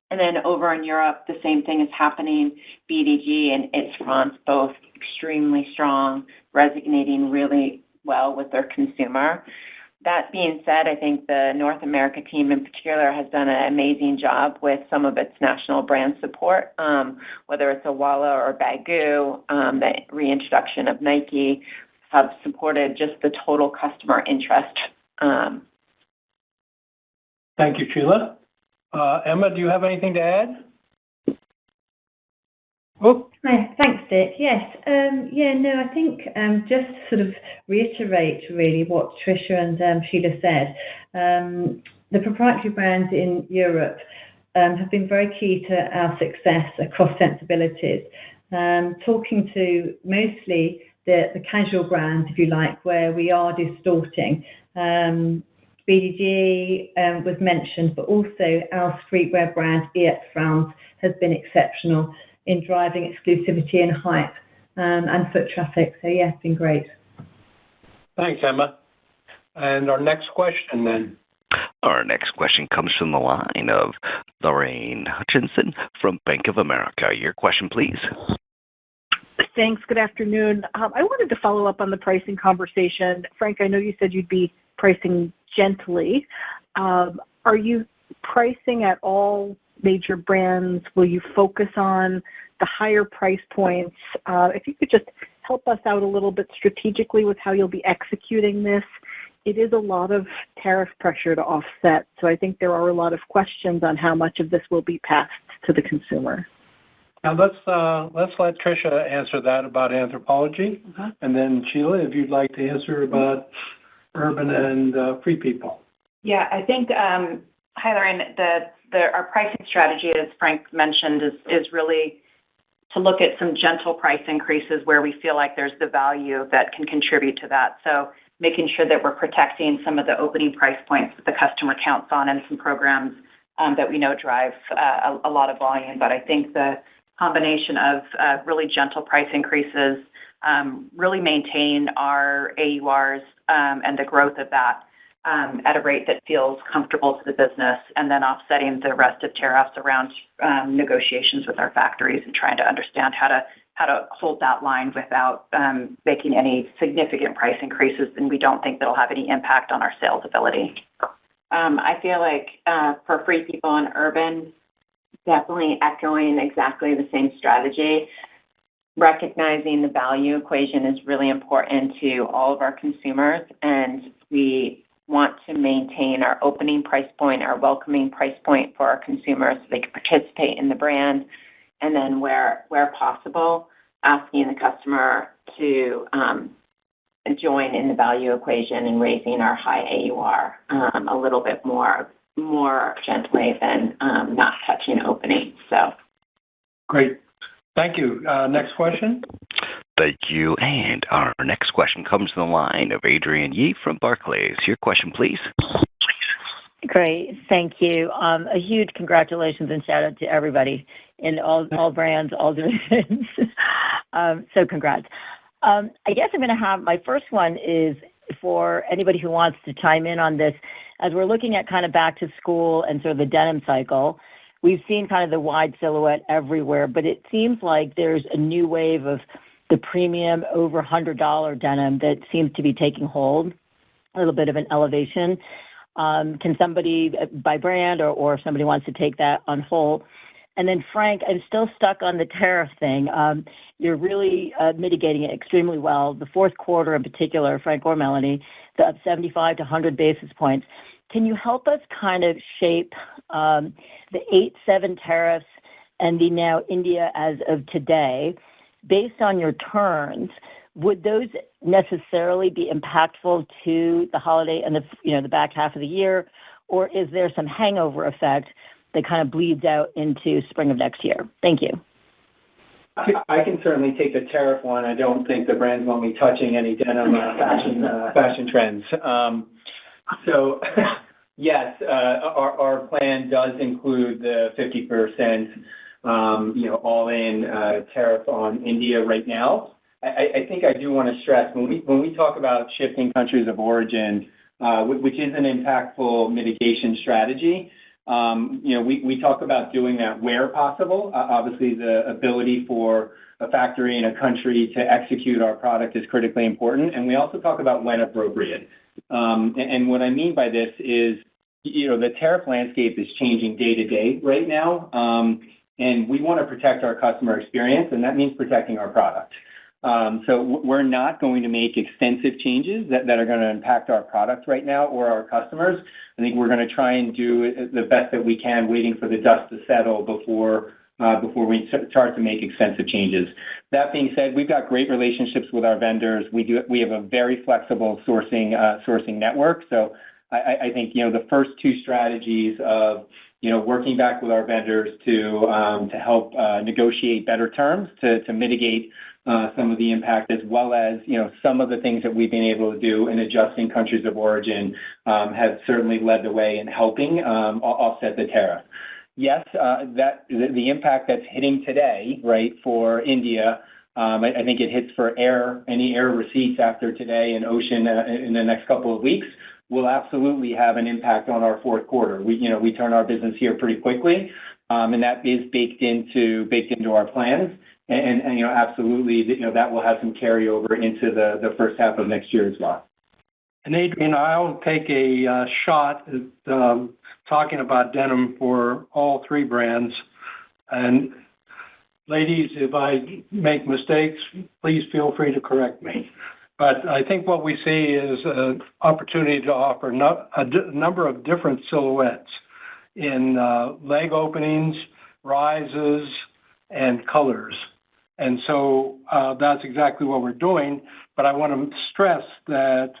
And then over in Europe, the same thing is happening. BDG and It's France, both extremely strong, resonating really well with their consumer. That being said, I think the North America team in particular has done an amazing job with some of its national brand support, whether it's Awala or Baggu, the reintroduction of Nike, have supported just the total customer interest. Thank you, Sheila. Emma, do you have anything to add? Oh. Hi, thanks, Dick. Yes. I think just to sort of reiterate really what Tricia and Sheila said, the proprietary brands in Europe have been very key to our success across sensibilities. Talking to mostly the casual brands, if you like, where we are distorting. BDG was mentioned, but also our streetwear brand, EX France, has been exceptional in driving exclusivity and hype and foot traffic. So, yeah, it's been great. Thanks, Emma. And our next question then. Our next question comes from the line of Lorraine Hutchinson from Bank of America. Your question, please. Thanks. Good afternoon. I wanted to follow up on the pricing conversation. Frank, I know you said you'd be pricing gently. Are you pricing at all major brands? Will you focus on the higher price points? If you could just help us out a little bit strategically with how you'll be executing this. It is a lot of tariff pressure to offset, so I think there are a lot of questions on how much of this will be passed to the consumer. Now let's let Tricia answer that about Anthropologie, and then Sheila, if you'd like to answer about Urban and Free People. Yeah, I think, hi Lorraine, our pricing strategy, as Frank mentioned, is really to look at some gentle price increases where we feel like there's the value that can contribute to that. So making sure that we're protecting some of the opening price points that the customer counts on and some programs that we know drive a lot of volume. But I think the combination of really gentle price increases really maintain our AURs and the growth of that at a rate that feels comfortable to the business, and then offsetting the rest of tariffs around negotiations with our factories and trying to understand how to hold that line without making any significant price increases, and we don't think that'll have any impact on our sales ability. I feel like for Free People and Urban, definitely echoing exactly the same strategy. Recognizing the value equation is really important to all of our consumers, and we want to maintain our opening price point, our welcoming price point for our consumers so they can participate in the brand, and then where possible, asking the customer to join in the value equation and raising our high AUR a little bit more gently than not touching opening. So, great. Thank you. Next question. Thank you. And our next question comes from the line of Adrienne Yih from Barclays. Your question, please. Great. Thank you. A huge congratulations and shout out to everybody in all brands, all divisions. So congrats. I guess I'm going to have my first one is for anybody who wants to chime in on this. As we're looking at kind of back to school and sort of the denim cycle, we've seen kind of the wide silhouette everywhere, but it seems like there's a new wave of the premium over $100 denim that seems to be taking hold, a little bit of an elevation. Can somebody, by brand or if somebody wants to take that on whole? And then, Frank, I'm still stuck on the tariff thing. You're really mitigating it extremely well. The fourth quarter in particular, Frank or Melanie, the up 75 to 100 basis points. Can you help us kind of shape the 8-7 tariffs and the now India as of today? Based on your turns, would those necessarily be impactful to the holiday and the back half of the year, or is there some hangover effect that kind of bleeds out into spring of next year? Thank you. I can certainly take the tariff one. I don't think the brands want me touching any denim fashion trends. So, yes, our plan does include the 50%, all-in tariff on India right now. I think I do want to stress when we talk about shifting countries of origin, which is an impactful mitigation strategy. We talk about doing that where possible. Obviously, the ability for a factory in a country to execute our product is critically important, and we also talk about when appropriate. And what I mean by this is, the tariff landscape is changing day to day right now, and we want to protect our customer experience, and that means protecting our product. So we're not going to make extensive changes that are going to impact our product right now or our customers. I think we're going to try and do the best that we can, waiting for the dust to settle before we start to make extensive changes. That being said, we've got great relationships with our vendors. We have a very flexible sourcing network. So I think the first two strategies of working back with our vendors to help negotiate better terms to mitigate some of the impact, as well as, some of the things that we've been able to do in adjusting countries of origin have certainly led the way in helping offset the tariff. Yes, the impact that's hitting today, right, for India, I think it hits for any air receipts after today and ocean in the next couple of weeks will absolutely have an impact on our fourth quarter. We turn our business here pretty quickly, and that is baked into our plans. And absolutely, that will have some carryover into the first half of next year as well. And Adrienne, I'll take a shot at talking about denim for all three brands. And ladies, if I make mistakes, please feel free to correct me. But I think what we see is an opportunity to offer a number of different silhouettes in leg openings, rises, and colors. And so that's exactly what we're doing. But I want to stress that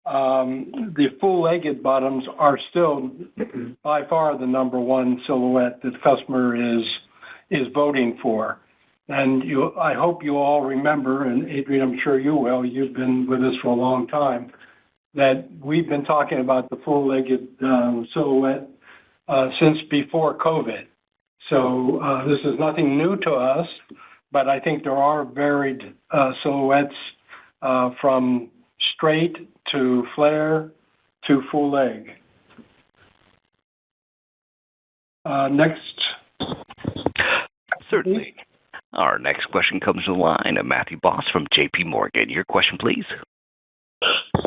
the full-legged bottoms are still by far the number one silhouette that the customer is voting for. And I hope you all remember, and Adrienne, I'm sure you will, you've been with us for a long time, that we've been talking about the full-legged silhouette since before COVID. So this is nothing new to us, but I think there are varied silhouettes from straight to flare to full leg. Next. Certainly. Our next question comes to the line of Matthew Boss from J.P. Morgan. Your question, please.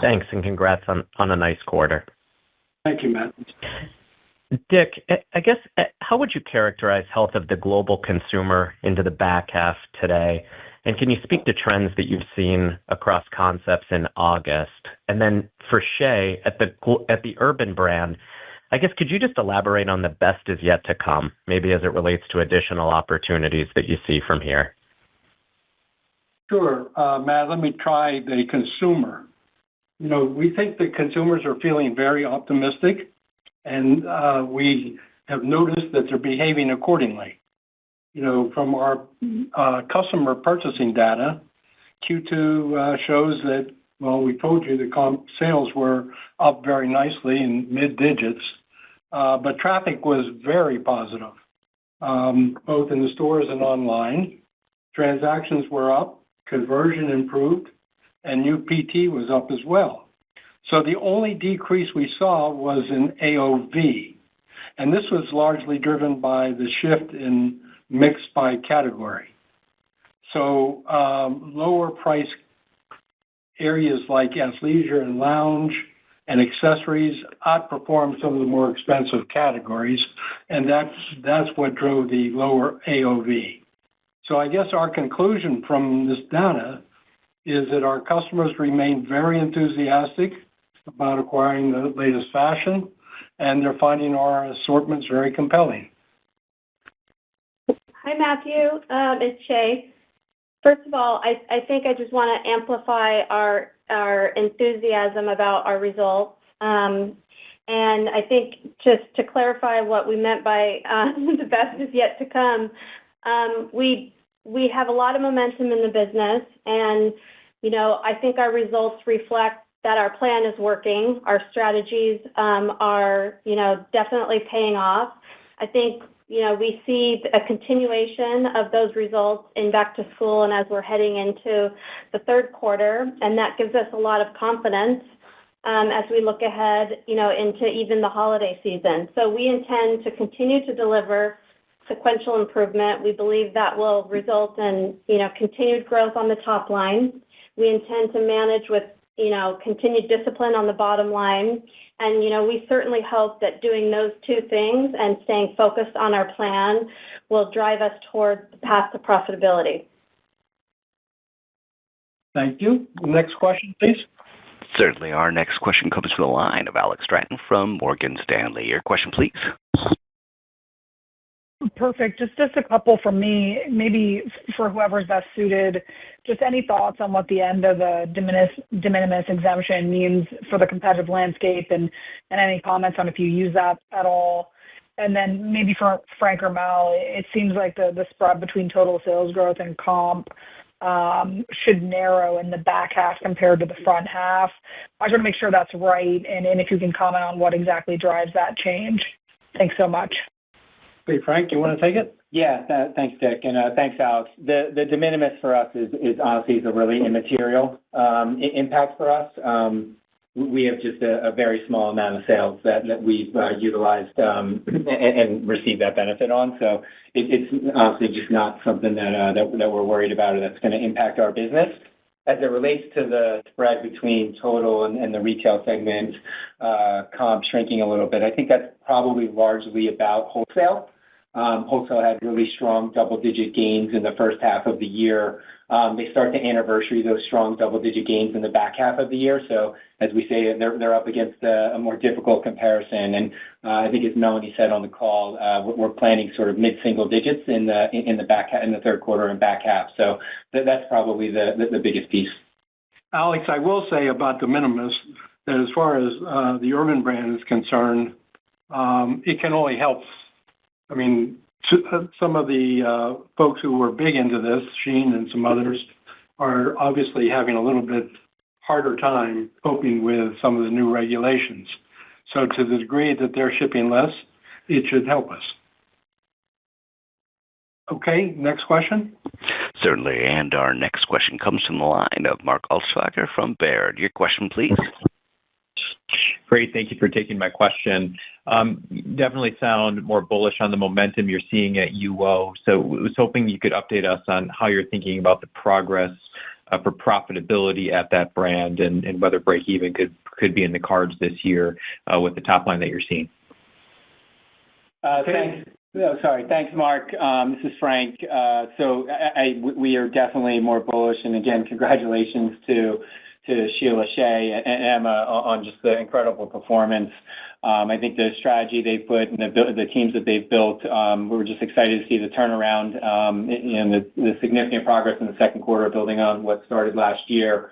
Thanks, and congrats on a nice quarter. Thank you, Matt. Dick, I guess, how would you characterize health of the global consumer into the back half today? And can you speak to trends that you've seen across concepts in August? And then for Shea, at the Urban brand, I guess, could you just elaborate on the best is yet to come, maybe as it relates to additional opportunities that you see from here? Sure, Matt, let me try the consumer. We think the consumers are feeling very optimistic, and we have noticed that they're behaving accordingly. From our customer purchasing data, Q2 shows that, well, we told you the comp sales were up very nicely in mid-digits, but traffic was very positive, both in the stores and online. Transactions were up, conversion improved, and new PT was up as well. So the only decrease we saw was in AOV, and this was largely driven by the shift in mix by category. So lower price areas like athleisure and lounge and accessories outperformed some of the more expensive categories, and that's what drove the lower AOV. So I guess our conclusion from this data is that our customers remain very enthusiastic about acquiring the latest fashion, and they're finding our assortments very compelling. Hi, Matthew. It's Shea. First of all, I think I just want to amplify our enthusiasm about our results. And I think just to clarify what we meant by the best is yet to come, we have a lot of momentum in the business, and I think our results reflect that our plan is working. Our strategies are definitely paying off. I think we see a continuation of those results in back to school and as we're heading into the third quarter, and that gives us a lot of confidence as we look ahead, into even the holiday season. So we intend to continue to deliver sequential improvement. We believe that will result in, continued growth on the top line. We intend to manage with, continued discipline on the bottom line. And, we certainly hope that doing those two things and staying focused on our plan will drive us towards the path to profitability. Thank you. Next question, please. Certainly. Our next question comes from the line of Alex Stratton from Morgan Stanley. Your question, please. Perfect. Just a couple from me, maybe for whoever's best suited. Just any thoughts on what the end of the de minimis exemption means for the competitive landscape, and any comments on if you use that at all? And then maybe for Frank or Mal, it seems like the spread between total sales growth and comp should narrow in the back half compared to the front half. I just want to make sure that's right, and if you can comment on what exactly drives that change. Thanks so much. Hey, Frank, you want to take it? Yeah, thanks, Dick, and thanks, Alex. The de minimis for us is honestly a really immaterial impact for us. We have just a very small amount of sales that we've utilized and received that benefit on. So it's honestly just not something that we're worried about or that's going to impact our business. As it relates to the spread between total and the retail segment comp shrinking a little bit, I think that's probably largely about wholesale. Wholesale had really strong double-digit gains in the first half of the year. They start to anniversary those strong double-digit gains in the back half of the year. So as we say, they're up against a more difficult comparison. And I think as Melanie said on the call, we're planning sort of mid-single digits in the third quarter and back half. So that's probably the biggest piece. Alex, I will say about de minimis that as far as the Urban brand is concerned, it can only help. I mean, some of the folks who were big into this, Sheen and some others, are obviously having a little bit harder time coping with some of the new regulations. So to the degree that they're shipping less, it should help us. Okay, next question. Certainly, and our next question comes from the line of Mark Altschwager from Baird. Your question, please. Great. Thank you for taking my question. Definitely sound more bullish on the momentum you're seeing at UO. So I was hoping you could update us on how you're thinking about the progress for profitability at that brand and whether break-even could be in the cards this year with the top line that you're seeing. Thanks. Oh, sorry. Thanks, Mark. This is Frank. So we are definitely more bullish. And again, congratulations to Sheila, Shay, and Emma on just the incredible performance. I think the strategy they've put and the teams that they've built, we're just excited to see the turnaround and the significant progress in the second quarter building on what started last year.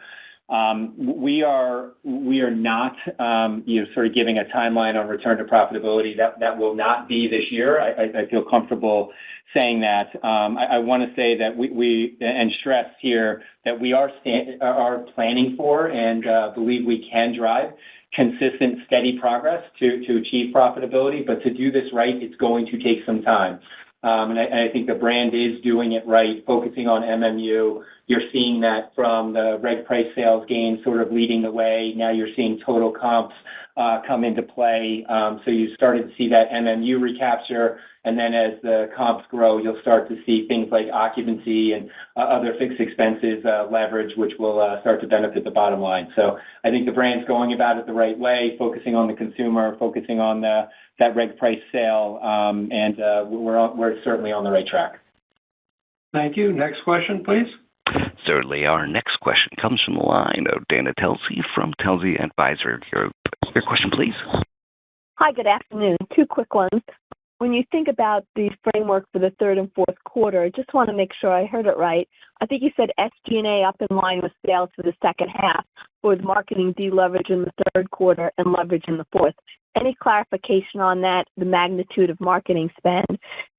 We are not sort of giving a timeline on return to profitability. That will not be this year. I feel comfortable saying that. I want to say that we and stress here that we are planning for and believe we can drive consistent, steady progress to achieve profitability. But to do this right, it's going to take some time. And I think the brand is doing it right, focusing on MMU. You're seeing that from the reg price sales gains sort of leading the way. Now you're seeing total comps come into play. So you started to see that MMU recapture. And then as the comps grow, you'll start to see things like occupancy and other fixed expenses leverage, which will start to benefit the bottom line. So I think the brand's going about it the right way, focusing on the consumer, focusing on that reg price sale, and we're certainly on the right track. Thank you. Next question, please. Certainly. Our next question comes from the line of Dana Telsey from Telsey Advisory Group. Your question, please. Hi, good afternoon. Two quick ones. When you think about the framework for the third and fourth quarter, I just want to make sure I heard it right. I think you said SG&A up in line with sales for the second half, with marketing deleverage in the third quarter and leverage in the fourth. Any clarification on that, the magnitude of marketing spend?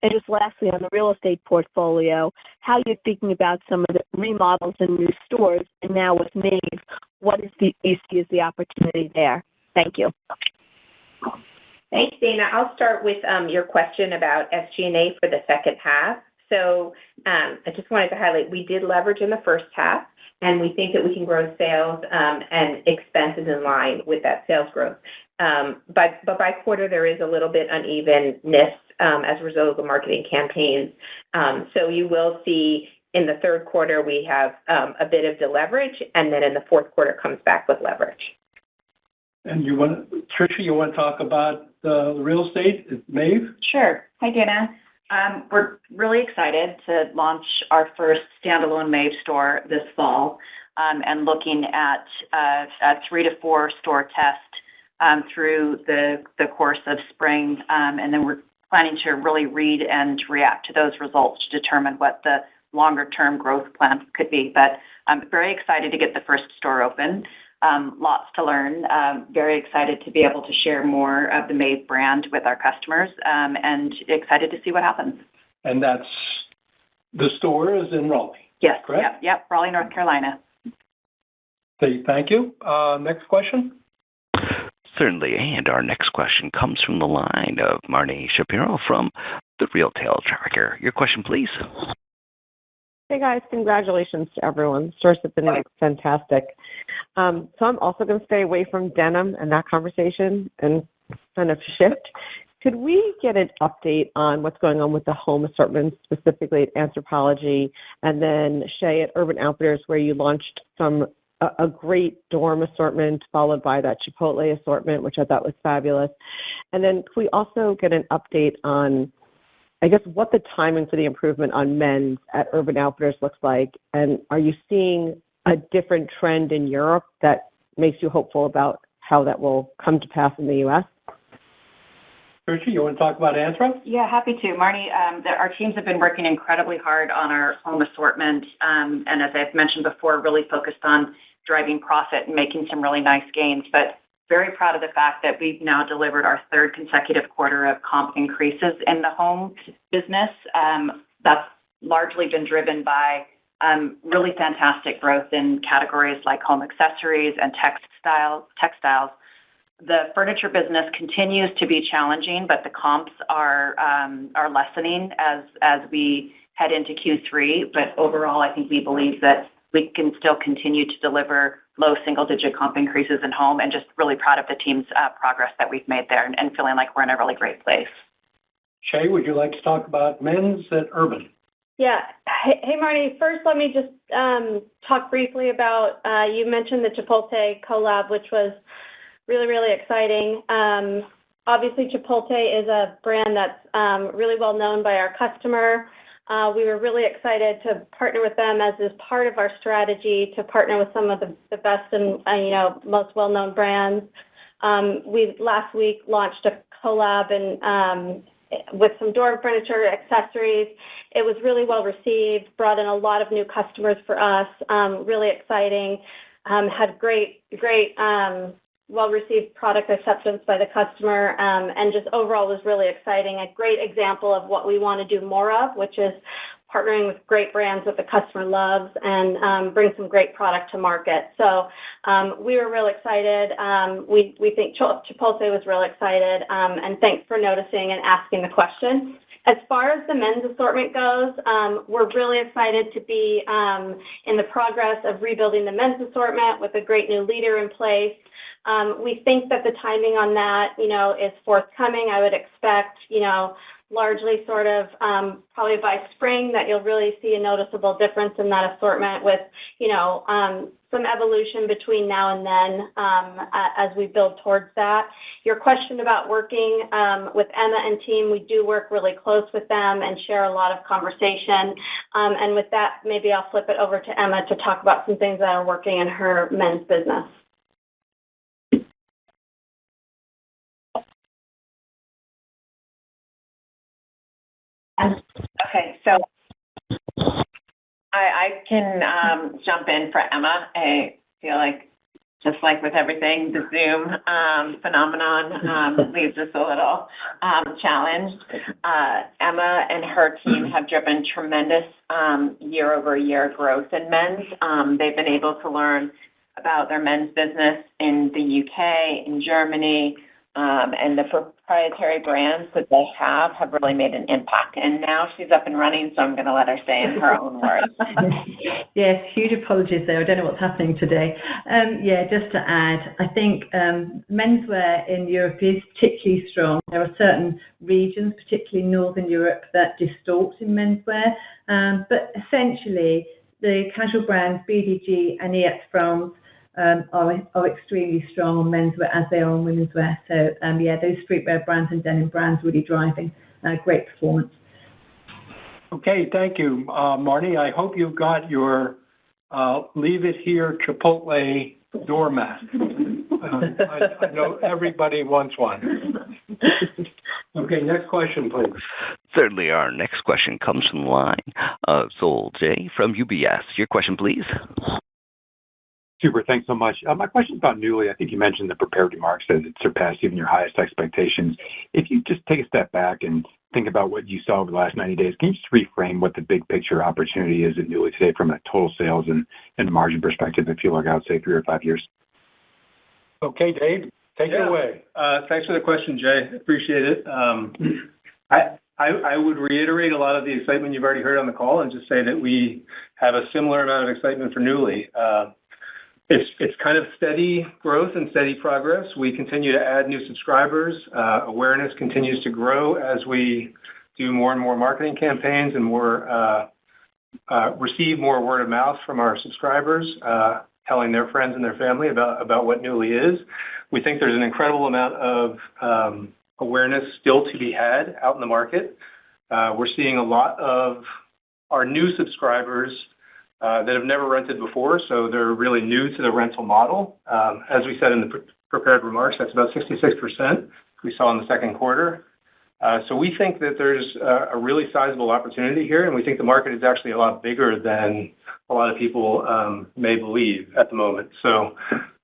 And just lastly, on the real estate portfolio, how you're thinking about some of the remodels and new stores, and now with Maeve, what is you see as the opportunity there? Thank you. Thanks, Dana. I'll start with your question about SG&A for the second half. So I just wanted to highlight we did leverage in the first half, and we think that we can grow sales and expenses in line with that sales growth. But by quarter, there is a little bit unevenness as a result of the marketing campaigns. So you will see in the third quarter we have a bit of deleverage, and then in the fourth quarter comes back with leverage. And Tricia, you want to talk about the real estate at Maeve? Sure. Hi, Dana. We're really excited to launch our first standalone Maeve store this fall and looking at a 3 to 4 store test through the course of spring. And then we're planning to really read and react to those results to determine what the longer-term growth plan could be. But I'm very excited to get the first store open. Lots to learn. Very excited to be able to share more of the Maeve brand with our customers and excited to see what happens. And the store is in Raleigh. Yes. correct? Yep. Raleigh, North Carolina. Thank you. Next question. Certainly. And our next question comes from the line of Marnie Shapiro from the Retail Tracker. Your question, please. Hey, guys. Congratulations to everyone. The stores have been fantastic. So I'm also going to stay away from denim and that conversation and kind of shift. Could we get an update on what's going on with the home assortment, specifically at Anthropologie, and then, Shay, at Urban Outfitters, where you launched a great dorm assortment, followed by that Chipotle assortment, which I thought was fabulous. And then could we also get an update on, I guess, what the timing for the improvement on men's at Urban Outfitters looks like? And are you seeing a different trend in Europe that makes you hopeful about how that will come to pass in the U.S.? Tricia, you want to talk about Anthro? Yeah, happy to. Marnie, our teams have been working incredibly hard on our home assortment, and as I've mentioned before, really focused on driving profit and making some really nice gains. But very proud of the fact that we've now delivered our third consecutive quarter of comp increases in the home business. That's largely been driven by really fantastic growth in categories like home accessories and textiles. The furniture business continues to be challenging, but the comps are lessening as we head into Q3. But overall, I think we believe that we can still continue to deliver low single-digit comp increases in home, and just really proud of the team's progress that we've made there, and feeling like we're in a really great place. Shay, would you like to talk about men's at Urban? Yeah. Hey, Marnie. First, let me just talk briefly about, you mentioned the Chipotle collab, which was really, really exciting. Obviously, Chipotle is a brand that's really well known by our customer. We were really excited to partner with them as is part of our strategy to partner with some of the best and most well-known brands. We last week launched a collab and with some dorm furniture accessories. It was really well received, brought in a lot of new customers for us. Really exciting. Had great well-received product acceptance by the customer, and just overall was really exciting. A great example of what we want to do more of, which is partnering with great brands that the customer loves and bring some great product to market. So we were real excited. We think Chipotle was real excited, and thanks for noticing and asking the question. As far as the men's assortment goes, we're really excited to be in the progress of rebuilding the men's assortment with a great new leader in place. We think that the timing on that, is forthcoming. I would expect, largely sort of probably by spring that you'll really see a noticeable difference in that assortment with, some evolution between now and then as we build towards that. Your question about working with Emma and team, we do work really close with them and share a lot of conversation. And with that, maybe I'll flip it over to Emma to talk about some things that are working in her men's business. Okay, so I can jump in for Emma. I feel like, just like with everything, the Zoom phenomenon leaves us a little challenged. Emma and her team have driven tremendous year-over-year growth in men's. They've been able to learn about their men's business in the UK, in Germany, and the proprietary brands that they have really made an impact. And now she's up and running, so I'm going to let her say in her own words. Yes, huge apologies there. I don't know what's happening today. Just to add, I think menswear in Europe is particularly strong. There are certain regions, particularly Northern Europe, that distort in menswear. But essentially, the casual brands BDG and EX France are extremely strong on menswear as they are on womenswear. So, those streetwear brands and denim brands really driving great performance. Okay, thank you, Marnie. I hope you got your Leave It Here Chipotle doormat. I know everybody wants one. Okay, next question, please. Certainly, our next question comes from the line of Sol Jay from UBS. Your question, please. Super. Thanks so much. My question is about Nuuly. I think you mentioned the prepared remarks that it surpassed even your highest expectations. If you just take a step back and think about what you saw over the last 90 days, can you just reframe what the big picture opportunity is at Nuuly today from a total sales and margin perspective, if you look out, say, 3 or 5 years? Okay, Dave, take it away. Thanks for the question, Jay. Appreciate it. I would reiterate a lot of the excitement you've already heard on the call and just say that we have a similar amount of excitement for Nuuly. It's kind of steady growth and steady progress. We continue to add new subscribers. Awareness continues to grow as we do more and more marketing campaigns and receive more word of mouth from our subscribers, telling their friends and their family about what Nuuly is. We think there's an incredible amount of awareness still to be had out in the market. We're seeing a lot of our new subscribers that have never rented before, so they're really new to the rental model. As we said in the prepared remarks, that's about 66% we saw in the second quarter. So we think that there's a really sizable opportunity here, and we think the market is actually a lot bigger than a lot of people may believe at the moment. So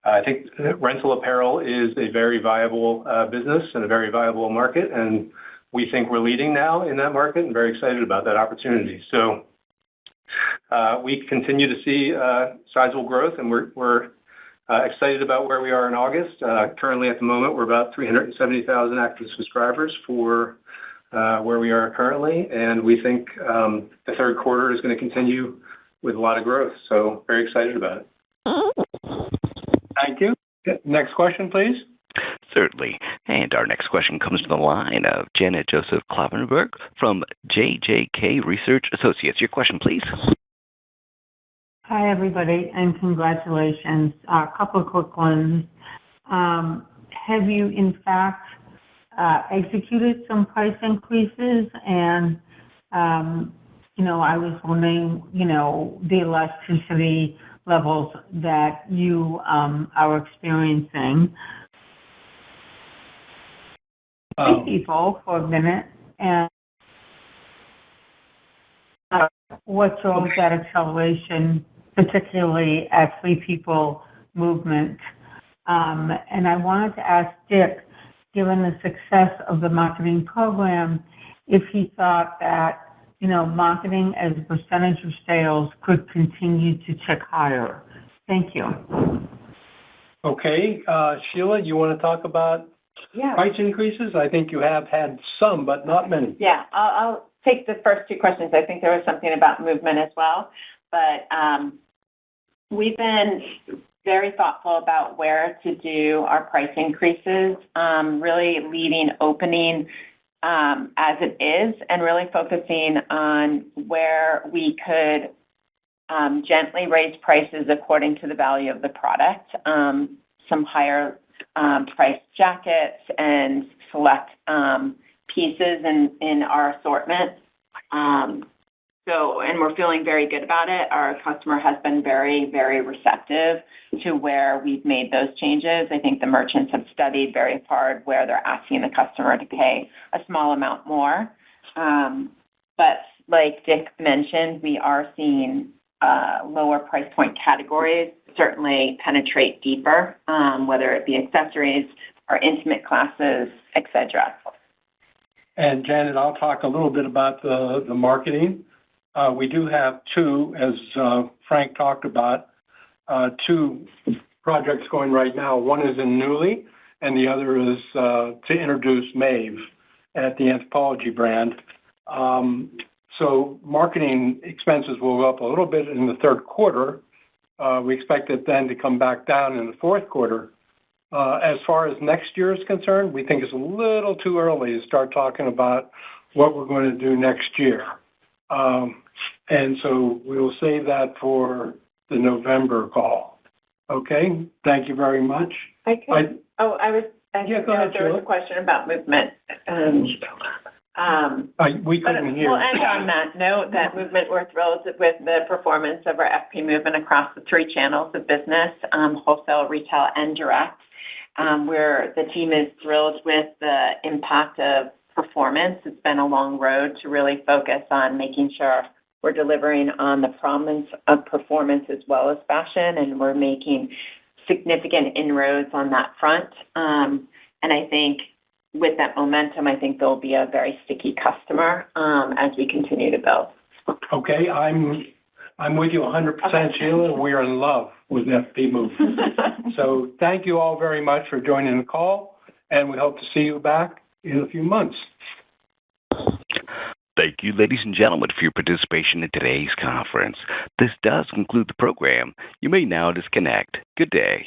I think rental apparel is a very viable business and a very viable market, and we think we're leading now in that market and very excited about that opportunity. So we continue to see sizable growth, and we're excited about where we are in August. Currently, at the moment, we're about 370,000 active subscribers for where we are currently, and we think the third quarter is going to continue with a lot of growth. So very excited about it. Thank you. Next question, please. Certainly. And our next question comes from the line of Janet Joseph Kloppenburg from JJK Research Associates. Your question, please. Hi, everybody, and congratulations. A couple of quick ones. Have you, in fact, executed some price increases? And, I was wondering, the elasticity levels that you are experiencing. People for a minute, and what drove that acceleration, particularly at Free People movement? And I wanted to ask Dick, given the success of the marketing program, if he thought that marketing as a percentage of sales could continue to tick higher. Thank you. Okay, Sheila, you want to talk about price increases? I think you have had some, but not many. Yeah, I'll take the first two questions. I think there was something about movement as well. But we've been very thoughtful about where to do our price increases, really leaving opening as it is and really focusing on where we could gently raise prices according to the value of the product. Some higher price jackets and select pieces in our assortment. And we're feeling very good about it. Our customer has been very, very receptive to where we've made those changes. I think the merchants have studied very hard where they're asking the customer to pay a small amount more. But like Dick mentioned, we are seeing lower price point categories certainly penetrate deeper, whether it be accessories or intimate classes, etc. And Janet, I'll talk a little bit about the marketing. We do have two, as Frank talked about, two projects going right now. One is in Nuuly, and the other is to introduce Maeve at the Anthropologie brand. So marketing expenses will go up a little bit in the third quarter. We expect it then to come back down in the fourth quarter. As far as next year is concerned, we think it's a little too early to start talking about what we're going to do next year. And so we will save that for the November call. Okay? Thank you very much. There was a question about movement. We couldn't hear. We'll end on that note, that movement, we're thrilled with the performance of our FP movement across the three channels of business, wholesale, retail, and direct. Where the team is thrilled with the impact of performance. It's been a long road to really focus on making sure we're delivering on the promise of performance as well as fashion, and we're making significant inroads on that front. And I think with that momentum, I think they'll be a very sticky customer as we continue to build. Okay, I'm with you 100%, Sheila. We are in love with FP Move. So thank you all very much for joining the call, and we hope to see you back in a few months. Thank you, ladies and gentlemen, for your participation in today's conference. This does conclude the program. You may now disconnect. Good day.